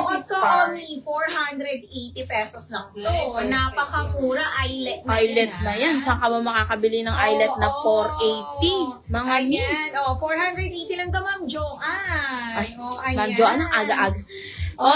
Suot ko start. only 480 pesos lang to. Napakamura. Eyelet na Eyelet yan, na yan. Saan ka ba makakabili ng eyelet na 480? Mga ni. Ayan. 480 lang to, Ma'am Joanne. Ay, Ayan. Ma'am Joanne, ang aga-aga.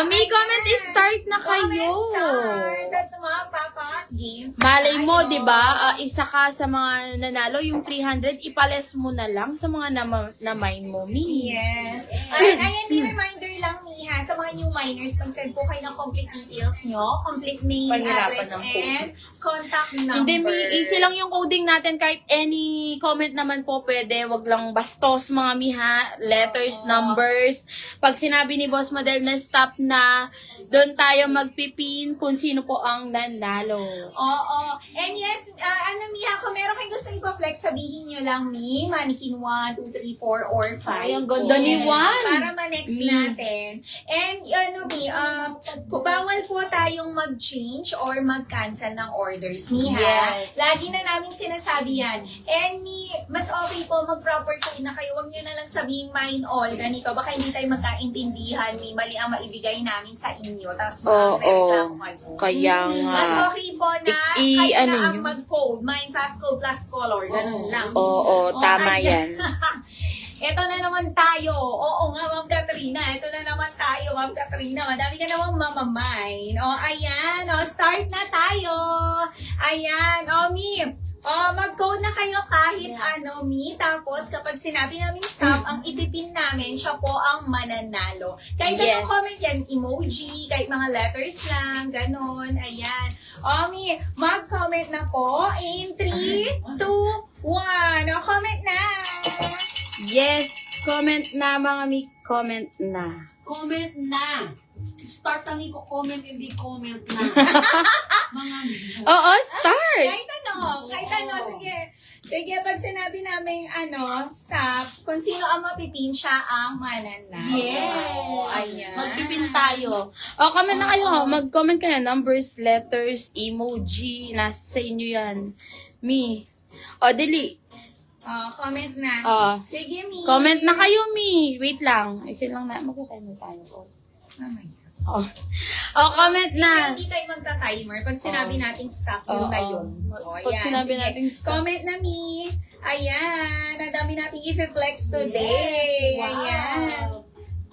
May comment start na kayo. Comment start. At mga Papa Jeans. Malay mo, di ba? Isa ka sa mga nanalo, yung 300, ipales mo na lang sa mga na-mine mo, Mi. Yes. Ayan, may reminder lang, Miha, sa mga new miners, mag-send po kayo ng complete details nyo, complete name, Pahirapan address, ng and contact number. Hindi, Mi, easy lang yung coding natin. Kahit any comment naman po pwede. Wag lang bastos, mga Miha. Letters, numbers. Pag sinabi ni Boss Model na stop na, doon tayo magpipin kung sino po ang nanalo. Oo. And yes, Miha, kung meron kayong gusto ipa-flex, sabihin nyo lang, Mi, mannequin 1, 2, 3, 4, or 5. Ay, ang ganda ni Juan. Para ma-next Mi. natin. And, Mi, bawal po tayong mag-change or mag-cancel ng orders, Mi, ha? Yes. Lagi na namin sinasabi yan. And, Mi, mas okay po mag-proper code na kayo. Huwag nyo na lang sabihin mine all. Ganito, baka hindi tayo magkaintindihan, Mi. Mali ang maibigay namin sa inyo. Tapos, mag-reklamo kayo. Kaya nga. Mas okay po na kayo na ang mag-code. Mine plus code plus color. Ganun lang. Oo, tama ayan. yan. Ito na naman tayo. Oo nga, Ma'am Katrina. Ito na naman tayo, Ma'am Katrina. Madami ka namang mamamine. Ayan. Start na tayo. Ayan. Mi. Mag-code na kayo kahit Mi. Tapos, kapag sinabi namin stop, ang ipipin namin, siya po ang mananalo. Kahit Yes. anong comment yan, emoji, kahit mga letters lang, ganon. Ayan. Mi, mag-comment na po in 3, 2, 1. Comment na! Yes, comment na mga Mi. Comment na. Comment na. Start ang i-comment, hindi comment na. Mga Oo, start! Kahit ano, sige. Sige, pag sinabi namin, stop, kung sino ang mapipin, siya ang mananalo. Yes. Ayan. Magpipin tayo. Comment na kayo. Mag-comment kayo. Numbers, letters, emoji. Nasa sa inyo yan. Mi. Dili. Comment na. Sige, Mi. Comment na kayo, Mi. Wait lang. Isin lang na. Magkatayo tayo. Mamaya. Comment na. Hindi tayo magta-timer. Pag sinabi natin stop, yun na yun. Pag sinabi natin stop. Comment na, Mi. Ayan. Ang dami nating i-flex today. Wow. Ayan.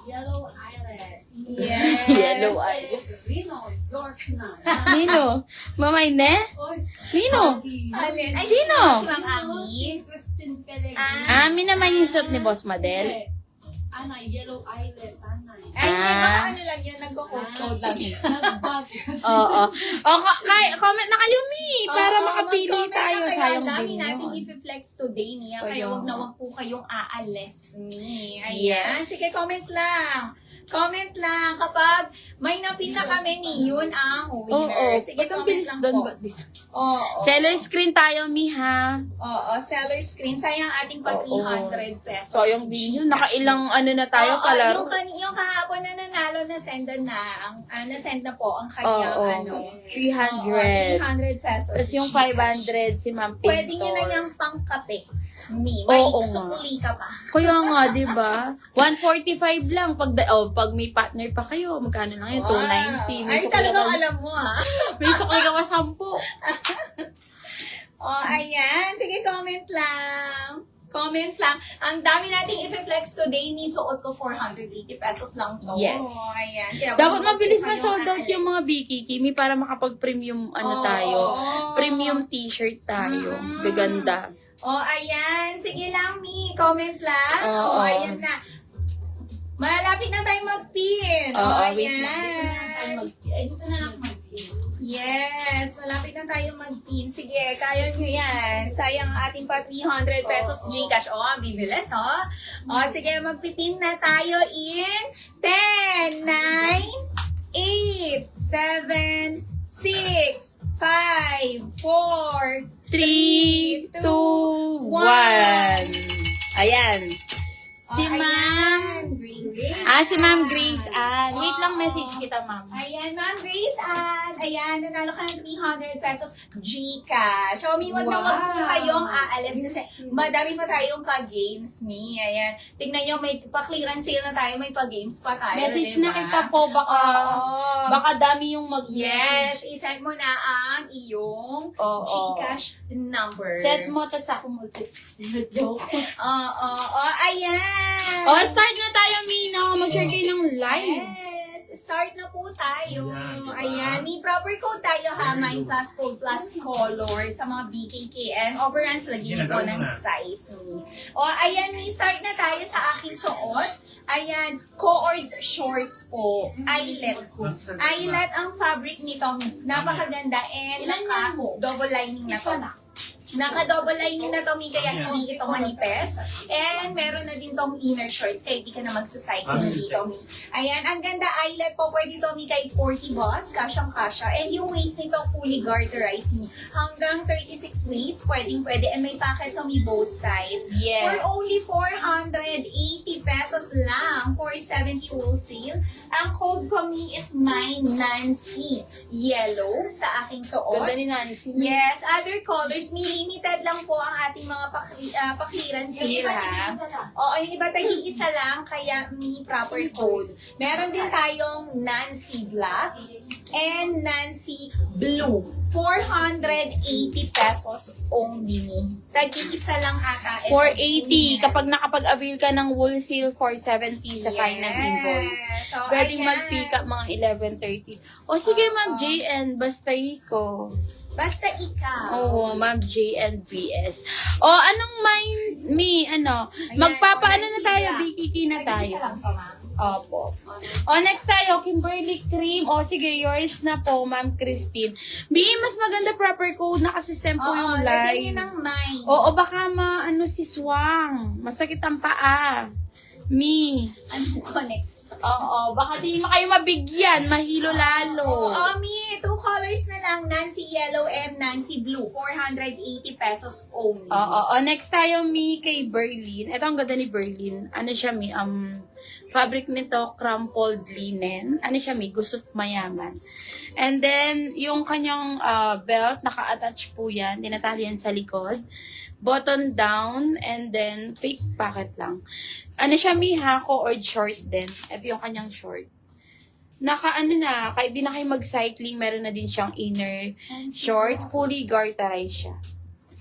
Yellow eyelid. Yes. Yellow eyes. Rino, George na. Nino? Mamay ne? Nino? Alin? Ay, Sino? Si Ma'am Ami. Christine Pellegrini. Amin naman yung suot ni Boss Model. Ana, yellow eyelid. Ana. Ay, mga ano lang yun, nagko-code lang siya. Nagbag. Oo. Comment na kayo, Mi. Para makapili mag-comment tayo. na kayo. Sayang Ang dami din natin yun. i-flex today, Mia. Kaya Kaya wag na nga. wag po kayong aalis, Mi. Ayan. Yes. Sige, comment lang. Comment lang. Kapag may napin na kami ni yun ang winner. Oo. Sige, Ba't ang comment bilis lang doon? po. Ba't dito? Oo. Seller screen tayo, Mi, ha? Oo, seller screen. Sayang ating pa Oo. 300 pesos. Sayang din yun. Nakailang na tayo Oo, palaro. yung kahapon na nanalo na sendan na, na-send na po ang kanyang Oo. 300. 300 pesos. Tapos yung 500 si Ma'am Pintor. Pwede nyo na yung pangkape. Mi, Oo may nga. sukli ka pa. Kaya nga, di ba? 145 lang. Pag may partner pa kayo, magkano lang yun? 290. Ay, talagang alam mo ha. May sukli ka 10. Ayan. Sige, comment lang. Comment lang. Ang dami nating i-flex today. Ni suot ko 480 pesos lang to. Yes. Ayan. Kaya Dapat wag mabilis kayong ma-sold out yung mga aalis. Bikini para makapag-premium tayo. Premium t-shirt tayo. Gaganda. Ayan. Sige lang, Mi. Comment lang. Oo. Ayan na. Malapit na tayo mag-pin. Oo, wait Ayan. Ay, gusto na lang mag-pin. Yes, malapit na tayo mag-pin. Sige, kaya nyo yan. Sayang ang ating pa 300 pesos Gcash. Ang bibilis, sige, magpipin na tayo in 10, 9, 8, 7, 6, 5, 4, 3, 2, 1. Ayan. Si Ma'am. Grace. Si Ma'am Grace Ann. Wait lang, message kita, Ma'am. Ayan, Ma'am Grace Ann. ayan, nanalo ka ng 300 pesos Gcash. So, Mi, wag na wag po kayong aalis kasi madami pa tayong pa-games, Mi. Ayan, tingnan nyo, may pa-clearance sale na tayo, may pa-games pa tayo. Message diba? na kita po, Oo. baka dami yung Yes, isend mo na ang iyong Oo. Gcash number. Set mo, tas ako joke. Oo, ayan. Start na tayo, Mina. Mag-share kayo ng live. Yes, start na po tayo. Ayan, may proper code tayo ha. May plus code plus color sa mga BKK and overruns lagi po ng size ni. Ayan, may start na tayo sa aking suot. Ayan, Coords shorts po. Eyelet. Eyelet ang fabric nito. Napakaganda and Ilan yan mo? double lining na to. Naka-double lining na to, Mi, kaya hindi ito manipes. And meron na din tong inner shorts, kaya hindi ka na magsacycling dito, Mi. Ayan, ang ganda eyelet po. Pwede to, Mi, kahit 40 boss, kasyang-kasya. And yung waist nito, fully garterized, Mi. Hanggang 36 waist, pwede. And may pocket to, Mi, both sides. Yes. For only 480 pesos lang, 470 wholesale. Ang code ko, Mi, is mine Nancy Yellow sa aking suot. Ganda ni Nancy. Yes, other colors, limited lang po ang ating mga pa-clearance sale, ha? Oo, yung iba tayo isa lang, kaya may proper code. Meron din tayong Nancy Black and Nancy Blue. 480 pesos only, Mi. Tag-isa lang ata. 480. Kapag nakapag-avail ka ng wholesale, 470 sa final invoice. So, Pwedeng ayan. mag-pick up mga 11:30. O sige, Ma'am JN, basta ko. Basta ikaw. Oo, Ma'am JNBS. O, anong Ayan, magpapaano na Nancy tayo, Black. BKK na Tag-isa tayo. lang to, Ma. Opo. O, next tayo, Kimberly Cream. O, sige, yours na po, Ma'am Christine. Mas maganda proper code, nakasystem po yung lagyan niyo live. ng mine. Oo, baka si Swang. Masakit ang paa. Ano ko next? Oo, baka di kayo mabigyan, mahilo lalo. Mi, 2 colors na lang. Nancy Yellow and Nancy Blue. 480 pesos only. Oo, next tayo, kay Berlin. Ito ang ganda ni Berlin. Ano siya, fabric nito, crumpled linen. Ano siya, gusot mayaman. And then, yung kanyang belt, naka-attach po yan. Tinatali yan sa likod. Button down, and then fake pocket lang. Ano siya, Coord short din. Ito yung kanyang short. Kahit di na kayo mag-cycling, meron na din siyang inner short. Fully garterized siya.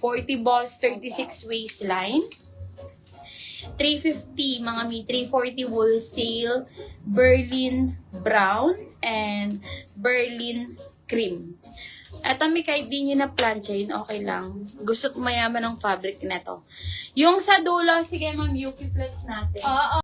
40 balls, 36 waistline. 350, mga 340 wholesale, Berlin brown, and Berlin cream. At kahit di nyo na planchain, okay lang. Gusto't mayaman ng fabric na to. Yung sa dulo, sige Ma'am Yuki, flex natin. Oo.